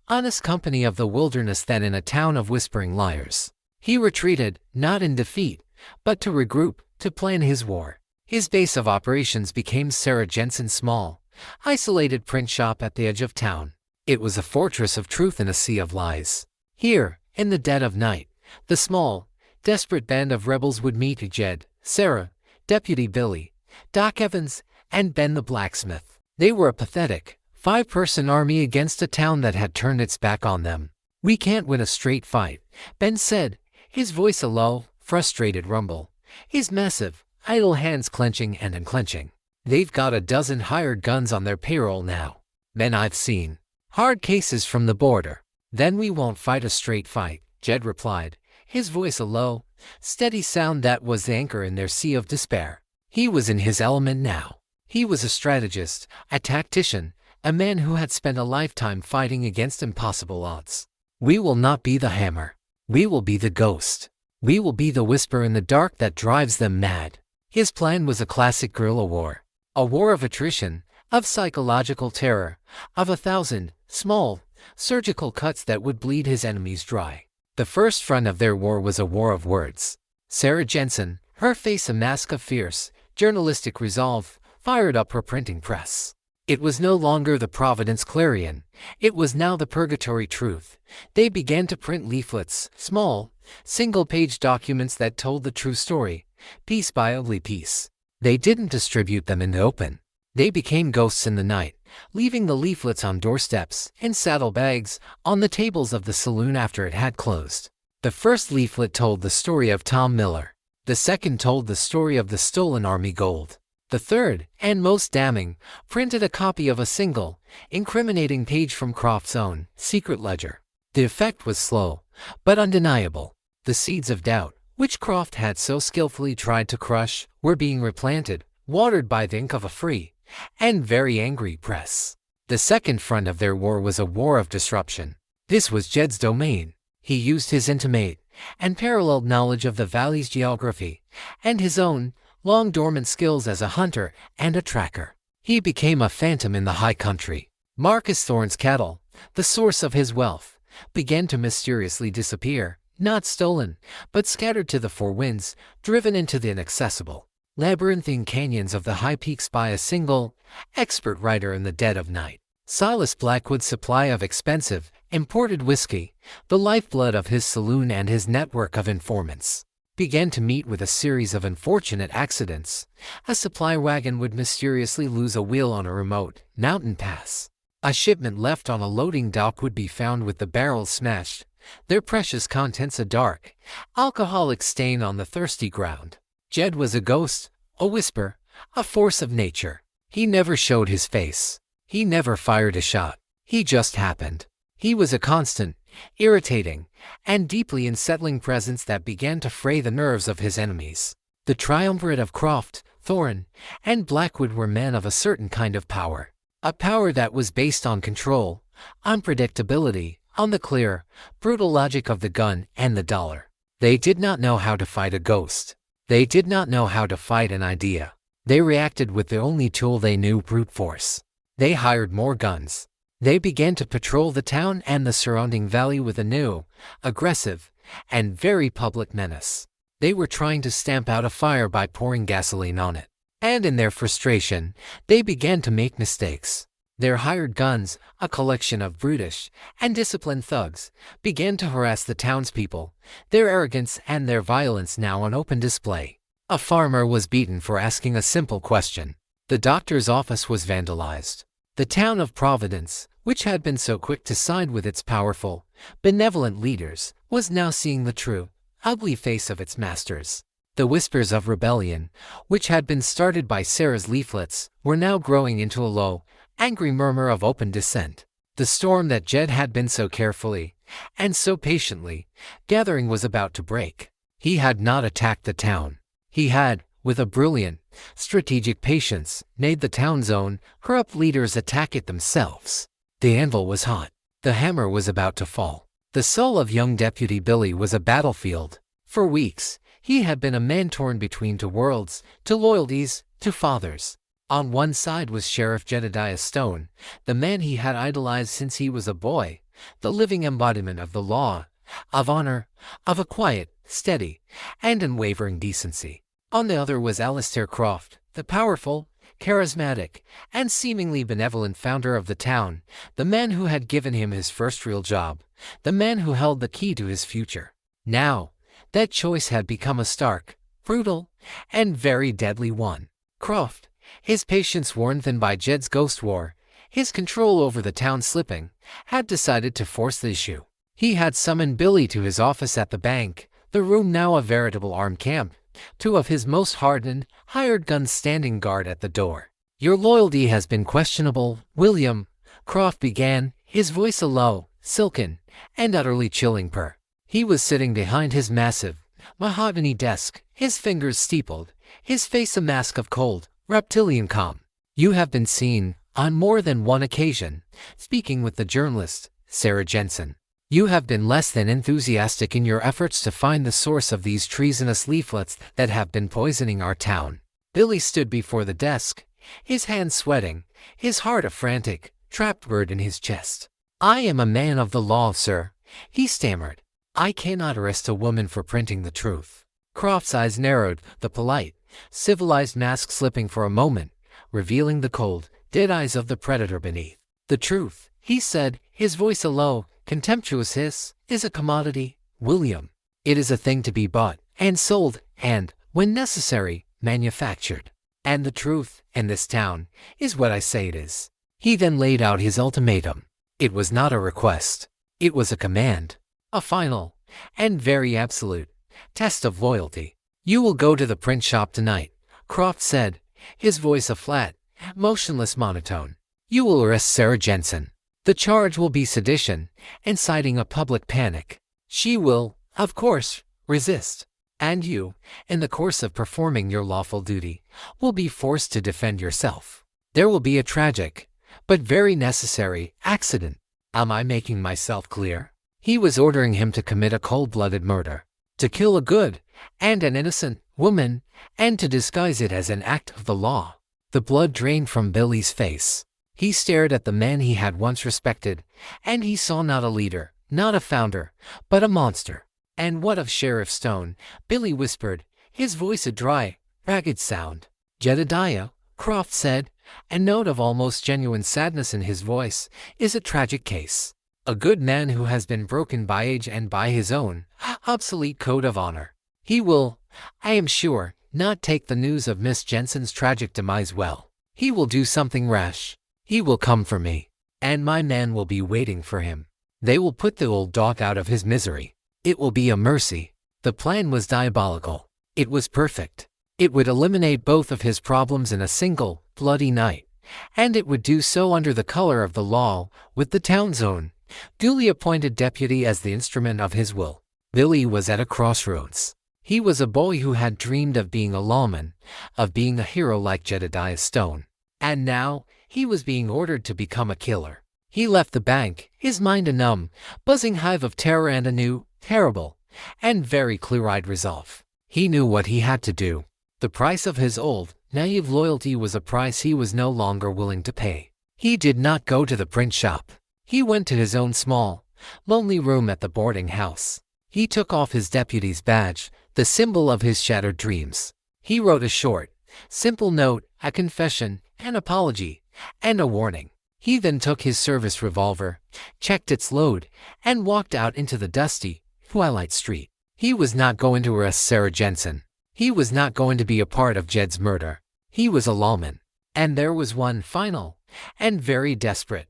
A: honest company of the wilderness than in a town of whispering liars. He retreated, not in defeat, but to regroup, to plan his war. His base of operations became Sarah Jensen's small, isolated print shop at the edge of town. It was a fortress of truth in a sea of lies. Here, in the dead of night, the small, desperate band of rebels would meet Jed, Sarah, Deputy Billy, Doc Evans, and Ben the blacksmith. They were a pathetic, 5-person army against a town that had turned its back on them. "We can't win a straight fight," Ben said, his voice a low, frustrated rumble, his massive, idle hands clenching and unclenching. "They've got a dozen hired guns on their payroll now. Men I've seen. Hard cases from the border." "Then we won't fight a straight fight," Jed replied, his voice a low, steady sound that was the anchor in their sea of despair. He was in his element now. He was a strategist, a tactician, a man who had spent a lifetime fighting against impossible odds. We will not be the hammer. We will be the ghost. We will be the whisper in the dark that drives them mad. His plan was a classic guerrilla war. A war of attrition, of psychological terror, of 1,000 small, surgical cuts that would bleed his enemies dry. The first front of their war was a war of words. Sarah Jensen, her face a mask of fierce, journalistic resolve, fired up her printing press. It was no longer the Providence Clarion. It was now the Purgatory Truth. They began to print leaflets, small, single-page documents that told the true story, piece by piece. They didn't distribute them in the open. They became ghosts in the night, leaving the leaflets on doorsteps, in saddlebags, on the tables of the saloon after it had closed. The first leaflet told the story of Tom Miller. The second told the story of the stolen Army gold. The third, and most damning, printed a copy of a single, incriminating page from Croft's own secret ledger. The effect was slow, but undeniable. The seeds of doubt, which Croft had so skillfully tried to crush, were being replanted, watered by the ink of a free and very angry press. The second front of their war was a war of disruption. This was Jed's domain. He used his intimate and paralleled knowledge of the valley's geography and his own long-dormant skills as a hunter and a tracker. He became a phantom in the high country. Marcus Thorne's cattle, the source of his wealth, began to mysteriously disappear, not stolen, but scattered to the four winds, driven into the inaccessible, labyrinthine canyons of the high peaks by a single, expert rider in the dead of night. Silas Blackwood's supply of expensive, imported whiskey, the lifeblood of his saloon and his network of informants, began to meet with a series of unfortunate accidents. A supply wagon would mysteriously lose a wheel on a remote mountain pass. A shipment left on a loading dock would be found with the barrels smashed, their precious contents a dark, alcoholic stain on the thirsty ground. Jed was a ghost, a whisper, a force of nature. He never showed his face. He never fired a shot. He just happened. He was a constant, irritating, and deeply unsettling presence that began to fray the nerves of his enemies. The triumvirate of Croft, Thorne, and Blackwood were men of a certain kind of power. A power that was based on control, unpredictability, on the clear, brutal logic of the gun and the dollar. They did not know how to fight a ghost. They did not know how to fight an idea. They reacted with the only tool they knew, brute force. They hired more guns. They began to patrol the town and the surrounding valley with a new, aggressive, and very public menace. They were trying to stamp out a fire by pouring gasoline on it. And in their frustration, they began to make mistakes. Their hired guns, a collection of brutish and disciplined thugs, began to harass the townspeople, their arrogance and their violence now on open display. A farmer was beaten for asking a simple question. The doctor's office was vandalized. The town of Providence, which had been so quick to side with its powerful, benevolent leaders, was now seeing the true, ugly face of its masters. The whispers of rebellion, which had been started by Sarah's leaflets, were now growing into a low, angry murmur of open dissent. The storm that Jed had been so carefully, and so patiently, gathering was about to break. He had not attacked the town. He had, with a brilliant, strategic patience, made the town's own, corrupt leaders attack it themselves. The anvil was hot. The hammer was about to fall. The soul of young Deputy Billy was a battlefield. For weeks, he had been a man torn between two worlds, two loyalties, two fathers. On one side was Sheriff Jedediah Stone, the man he had idolized since he was a boy, the living embodiment of the law, of honor, of a quiet, steady, and unwavering decency. On the other was Alistair Croft, the powerful, charismatic, and seemingly benevolent founder of the town, the man who had given him his first real job, the man who held the key to his future. Now, that choice had become a stark, brutal, and very deadly one. Croft, his patience worn thin by Jed's ghost war, his control over the town slipping, had decided to force the issue. He had summoned Billy to his office at the bank, the room now a veritable armed camp, two of his most hardened, hired guns standing guard at the door. "Your loyalty has been questionable, William," Croft began, his voice a low, silken, and utterly chilling purr. He was sitting behind his massive, mahogany desk, his fingers steepled, his face a mask of cold, reptilian calm. You have been seen, on more than one occasion, speaking with the journalist, Sarah Jensen. You have been less than enthusiastic in your efforts to find the source of these treasonous leaflets that have been poisoning our town. Billy stood before the desk, his hands sweating, his heart a frantic, trapped word in his chest. "I am a man of the law, sir," he stammered. "I cannot arrest a woman for printing the truth." Croft's eyes narrowed, the polite, civilized mask slipping for a moment, revealing the cold, dead eyes of the predator beneath. "The truth," he said, his voice a low, contemptuous hiss, "is a commodity, William. It is a thing to be bought and sold and, when necessary, manufactured. And the truth, in this town, is what I say it is." He then laid out his ultimatum. It was not a request. It was a command. A final, and very absolute, test of loyalty. "You will go to the print shop tonight," Croft said, his voice a flat, motionless monotone. "You will arrest Sarah Jensen. The charge will be sedition, inciting a public panic. She will, of course, resist. And you, in the course of performing your lawful duty, will be forced to defend yourself. There will be a tragic, but very necessary, accident. Am I making myself clear?" He was ordering him to commit a cold-blooded murder, to kill a good and an innocent woman, and to disguise it as an act of the law. The blood drained from Billy's face. He stared at the man he had once respected, and he saw not a leader, not a founder, but a monster. "And what of Sheriff Stone?" Billy whispered, his voice a dry, ragged sound. "Jedediah," Croft said, a note of almost genuine sadness in his voice, "is a tragic case. A good man who has been broken by age and by his own obsolete code of honor. He will, I am sure, not take the news of Miss Jensen's tragic demise well. He will do something rash. He will come for me, and my men will be waiting for him. They will put the old dog out of his misery. It will be a mercy." The plan was diabolical. It was perfect. It would eliminate both of his problems in a single, bloody night, and it would do so under the color of the law, with the town's own, duly appointed deputy as the instrument of his will. Billy was at a crossroads. He was a boy who had dreamed of being a lawman, of being a hero like Jedediah Stone. And now, he was being ordered to become a killer. He left the bank, his mind a numb, buzzing hive of terror and a new, terrible, and very clear-eyed resolve. He knew what he had to do. The price of his old, naive loyalty was a price he was no longer willing to pay. He did not go to the print shop. He went to his own small, lonely room at the boarding house. He took off his deputy's badge, the symbol of his shattered dreams. He wrote a short, simple note, a confession, an apology, and a warning. He then took his service revolver, checked its load, and walked out into the dusty, twilight street. He was not going to arrest Sarah Jensen. He was not going to be a part of Jed's murder. He was a lawman. And there was one final, and very desperate,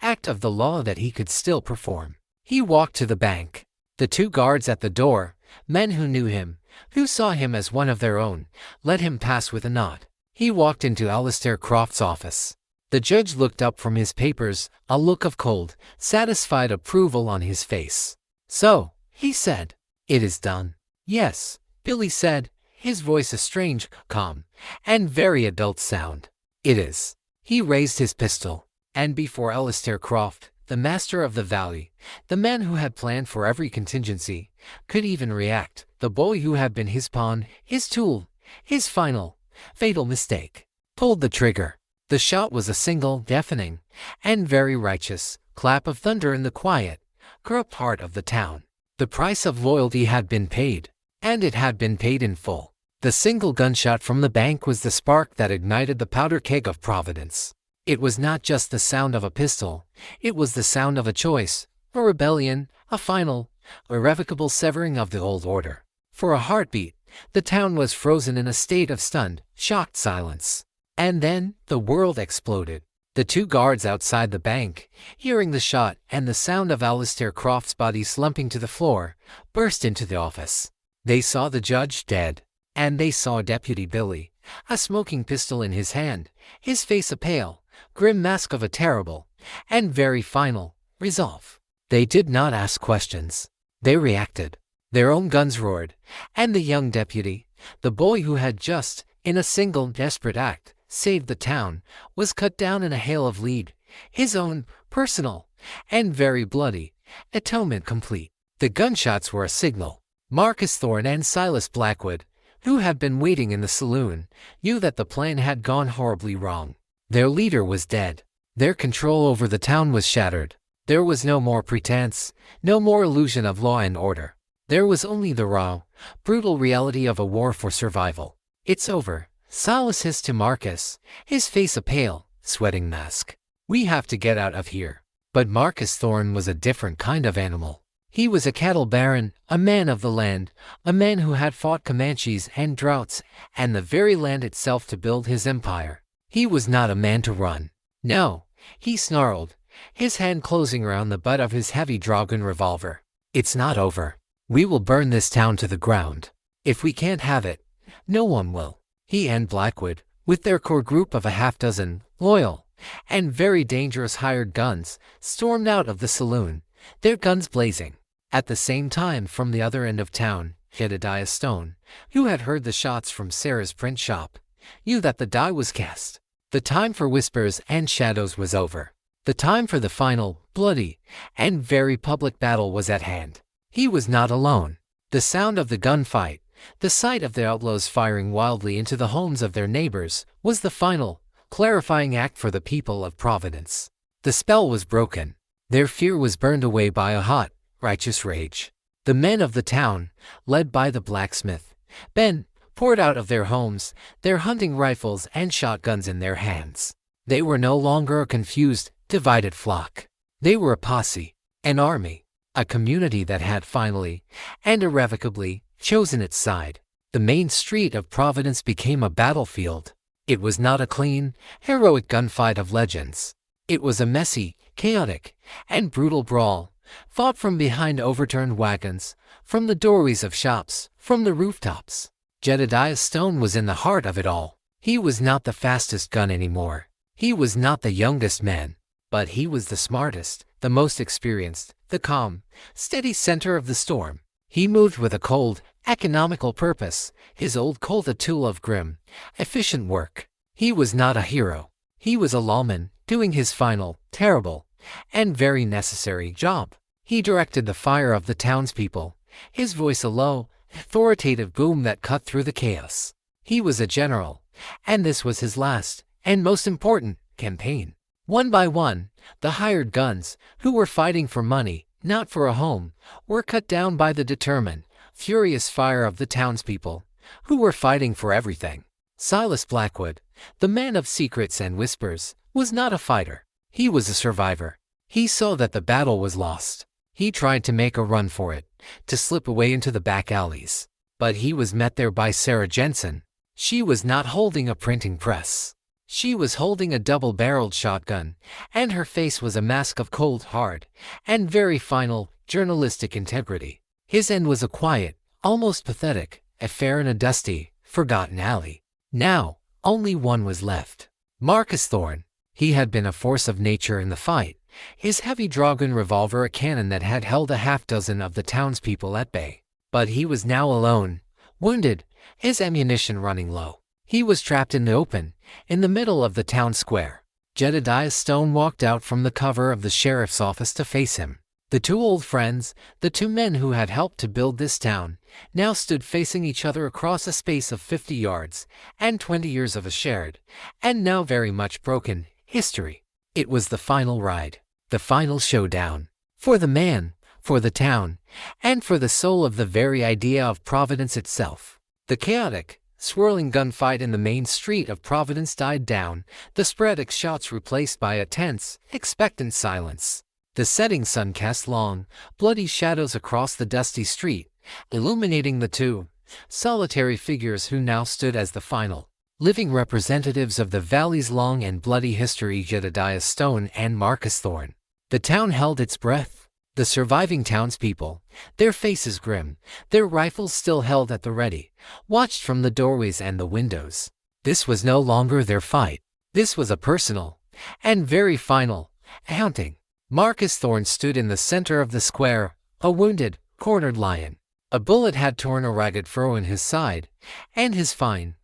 A: act of the law that he could still perform. He walked to the bank. The two guards at the door, men who knew him, who saw him as one of their own, let him pass with a nod. He walked into Alistair Croft's office. The judge looked up from his papers, a look of cold, satisfied approval on his face. "So," he said, "it is done." "Yes," Billy said, his voice a strange, calm, and very adult sound. "It is." He raised his pistol, and before Alistair Croft, the master of the valley, the man who had planned for every contingency, could even react, the boy who had been his pawn, his tool, his final, fatal mistake, pulled the trigger. The shot was a single, deafening, and very righteous, clap of thunder in the quiet, corrupt heart of the town. The price of loyalty had been paid, and it had been paid in full. The single gunshot from the bank was the spark that ignited the powder keg of Providence. It was not just the sound of a pistol, it was the sound of a choice, a rebellion, a final, irrevocable severing of the old order. For a heartbeat, the town was frozen in a state of stunned, shocked silence. And then, the world exploded. The two guards outside the bank, hearing the shot and the sound of Alistair Croft's body slumping to the floor, burst into the office. They saw the judge dead, and they saw Deputy Billy, a smoking pistol in his hand, his face a pale, grim mask of a terrible, and very final, resolve. They did not ask questions. They reacted. Their own guns roared, and the young deputy, the boy who had just, in a single desperate act, saved the town, was cut down in a hail of lead, his own, personal, and very bloody, atonement complete. The gunshots were a signal. Marcus Thorne and Silas Blackwood, who had been waiting in the saloon, knew that the plan had gone horribly wrong. Their leader was dead. Their control over the town was shattered. There was no more pretense, no more illusion of law and order. There was only the raw, brutal reality of a war for survival. "It's over," Silas hissed to Marcus, his face a pale, sweating mask. "We have to get out of here." But Marcus Thorne was a different kind of animal. He was a cattle baron, a man of the land, a man who had fought Comanches and droughts and the very land itself to build his empire. He was not a man to run. No, he snarled, his hand closing around the butt of his heavy Dragon revolver. "It's not over. We will burn this town to the ground. If we can't have it, no one will." He and Blackwood, with their core group of a half-dozen loyal and very dangerous hired guns, stormed out of the saloon, their guns blazing. At the same time, from the other end of town, Jedediah Stone, who had heard the shots from Sarah's print shop, knew that the die was cast. The time for whispers and shadows was over. The time for the final, bloody, and very public battle was at hand. He was not alone. The sound of the gunfight, the sight of the outlaws firing wildly into the homes of their neighbors, was the final, clarifying act for the people of Providence. The spell was broken. Their fear was burned away by a hot, righteous rage. The men of the town, led by the blacksmith, Ben, poured out of their homes, their hunting rifles and shotguns in their hands. They were no longer a confused, divided flock. They were a posse, an army, a community that had finally, and irrevocably, chosen its side. The main street of Providence became a battlefield. It was not a clean, heroic gunfight of legends. It was a messy, chaotic, and brutal brawl, fought from behind overturned wagons, from the doorways of shops, from the rooftops. Jedediah Stone was in the heart of it all. He was not the fastest gun anymore. He was not the youngest man. But he was the smartest, the most experienced, the calm, steady center of the storm. He moved with a cold, economical purpose, his old Colt a tool of grim, efficient work. He was not a hero. He was a lawman, doing his final, terrible, and very necessary job. He directed the fire of the townspeople, his voice a low, authoritative boom that cut through the chaos. He was a general, and this was his last, and most important, campaign. One by one, the hired guns, who were fighting for money, not for a home, were cut down by the determined, furious fire of the townspeople, who were fighting for everything. Silas Blackwood, the man of secrets and whispers, was not a fighter. He was a survivor. He saw that the battle was lost. He tried to make a run for it, to slip away into the back alleys. But he was met there by Sarah Jensen. She was not holding a printing press. She was holding a double-barreled shotgun, and her face was a mask of cold, hard, and very final, journalistic integrity. His end was a quiet, almost pathetic, affair in a dusty, forgotten alley. Now, only one was left. Marcus Thorne. He had been a force of nature in the fight, his heavy Dragon revolver a cannon that had held a half-dozen of the townspeople at bay. But he was now alone, wounded, his ammunition running low. He was trapped in the open, in the middle of the town square. Jedediah Stone walked out from the cover of the sheriff's office to face him. The two old friends, the two men who had helped to build this town, now stood facing each other across a space of 50 yards, and 20 years of a shared, and now very much broken, history. It was the final ride, the final showdown. For the man, for the town, and for the soul of the very idea of Providence itself. The chaotic, swirling gunfight in the main street of Providence died down, the sporadic shots replaced by a tense, expectant silence. The setting sun cast long, bloody shadows across the dusty street, illuminating the two solitary figures who now stood as the final, living representatives of the valley's long and bloody history, Jedediah Stone and Marcus Thorne. The town held its breath. The surviving townspeople, their faces grim, their rifles still held at the ready, watched from the doorways and the windows. This was no longer their fight. This was a personal, and very final, haunting. Marcus Thorne stood in the center of the square, a wounded, cornered lion. A bullet had torn a ragged furrow in his side, and his fine,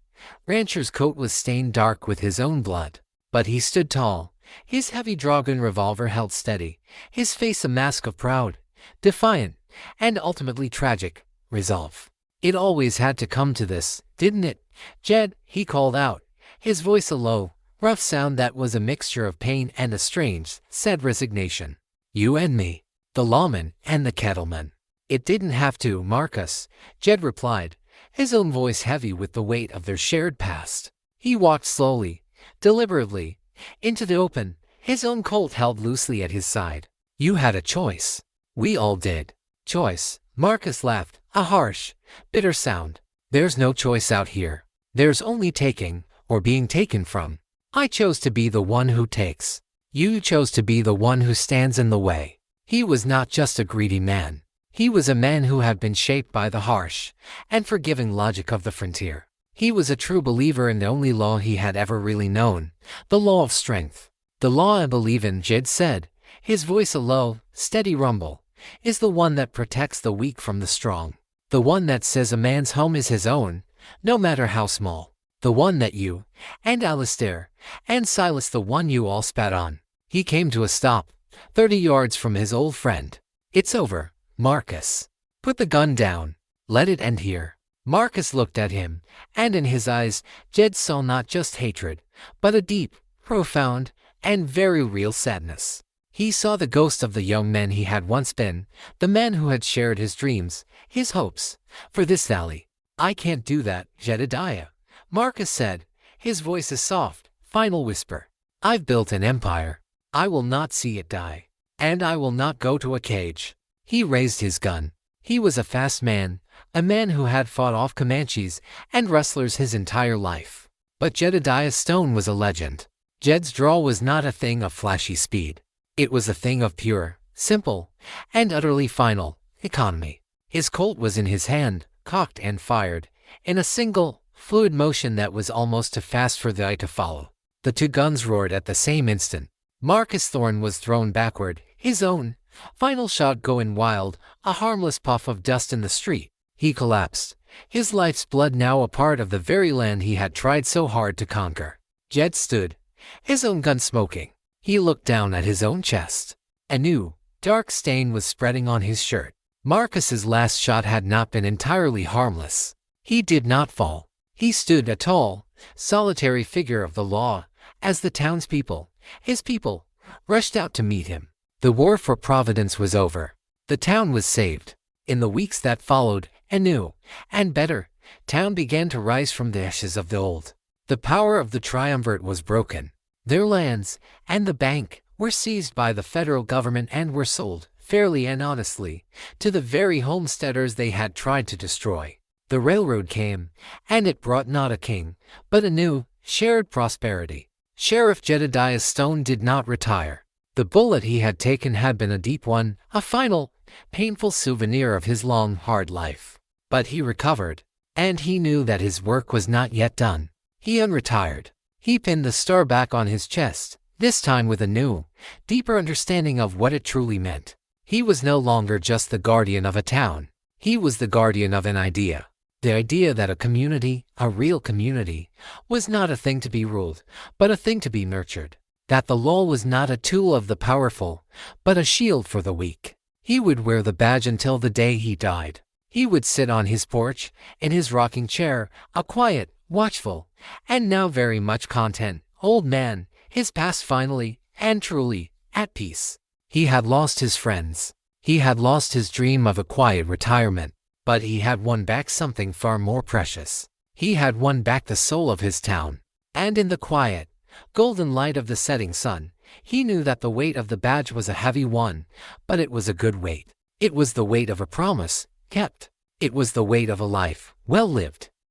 A: rancher's coat was stained dark with his own blood. But he stood tall, his heavy dragon revolver held steady, his face a mask of proud, defiant, and ultimately tragic resolve. It always had to come to this, didn't it, Jed? He called out, his voice a low, rough sound that was a mixture of pain and a strange, sad resignation. You and me, the lawmen and the cattlemen. It didn't have to, Marcus, Jed replied, his own voice heavy with the weight of their shared past. He walked slowly, deliberately, into the open, his own Colt held loosely at his side. You had a choice. We all did. Choice, Marcus laughed, a harsh, bitter sound. There's no choice out here. There's only taking, or being taken from. I chose to be the one who takes. You chose to be the one who stands in the way. He was not just a greedy man. He was a man who had been shaped by the harsh and forgiving logic of the frontier. He was a true believer in the only law he had ever really known, the law of strength. The law I believe in, Jed said, his voice a low, steady rumble, is the one that protects the weak from the strong. The one that says a man's home is his own, no matter how small. The one that you, and Alistair, and Silas, the one you all spat on. He came to a stop, 30 yards from his old friend. It's over, Marcus. Put the gun down. Let it end here. Marcus looked at him, and in his eyes, Jed saw not just hatred, but a deep, profound, and very real sadness. He saw the ghost of the young man he had once been, the man who had shared his dreams, his hopes, for this valley. I can't do that, Jedediah, Marcus said, his voice a soft, final whisper. I've built an empire. I will not see it die. And I will not go to a cage. He raised his gun. He was a fast man, a man who had fought off Comanches and rustlers his entire life. But Jedediah Stone was a legend. Jed's draw was not a thing of flashy speed. It was a thing of pure, simple, and utterly final economy. His Colt was in his hand, cocked and fired, in a single, fluid motion that was almost too fast for the eye to follow. The two guns roared at the same instant. Marcus Thorne was thrown backward, his own final shot going wild, a harmless puff of dust in the street. He collapsed, his life's blood now a part of the very land he had tried so hard to conquer. Jed stood, his own gun smoking. He looked down at his own chest. A new, dark stain was spreading on his shirt. Marcus's last shot had not been entirely harmless. He did not fall. He stood a tall, solitary figure of the law, as the townspeople, his people, rushed out to meet him. The war for Providence was over. The town was saved. In the weeks that followed, a new, and better, town began to rise from the ashes of the old. The power of the triumvirate was broken. Their lands, and the bank, were seized by the federal government and were sold, fairly and honestly, to the very homesteaders they had tried to destroy. The railroad came, and it brought not a king, but a new, shared prosperity. Sheriff Jedediah Stone did not retire. The bullet he had taken had been a deep one, a final, painful souvenir of his long, hard life. But he recovered, and he knew that his work was not yet done. He unretired. He pinned the star back on his chest, this time with a new, deeper understanding of what it truly meant. He was no longer just the guardian of a town. He was the guardian of an idea. The idea that a community, a real community, was not a thing to be ruled, but a thing to be nurtured. That the law was not a tool of the powerful, but a shield for the weak. He would wear the badge until the day he died. He would sit on his porch, in his rocking chair, a quiet, watchful, and now very much content, old man, his past finally, and truly, at peace. He had lost his friends. He had lost his dream of a quiet retirement. But he had won back something far more precious. He had won back the soul of his town. And in the quiet, golden light of the setting sun, he knew that the weight of the badge was a heavy one, but it was a good weight. It was the weight of a promise, kept. It was the weight of a life, well lived.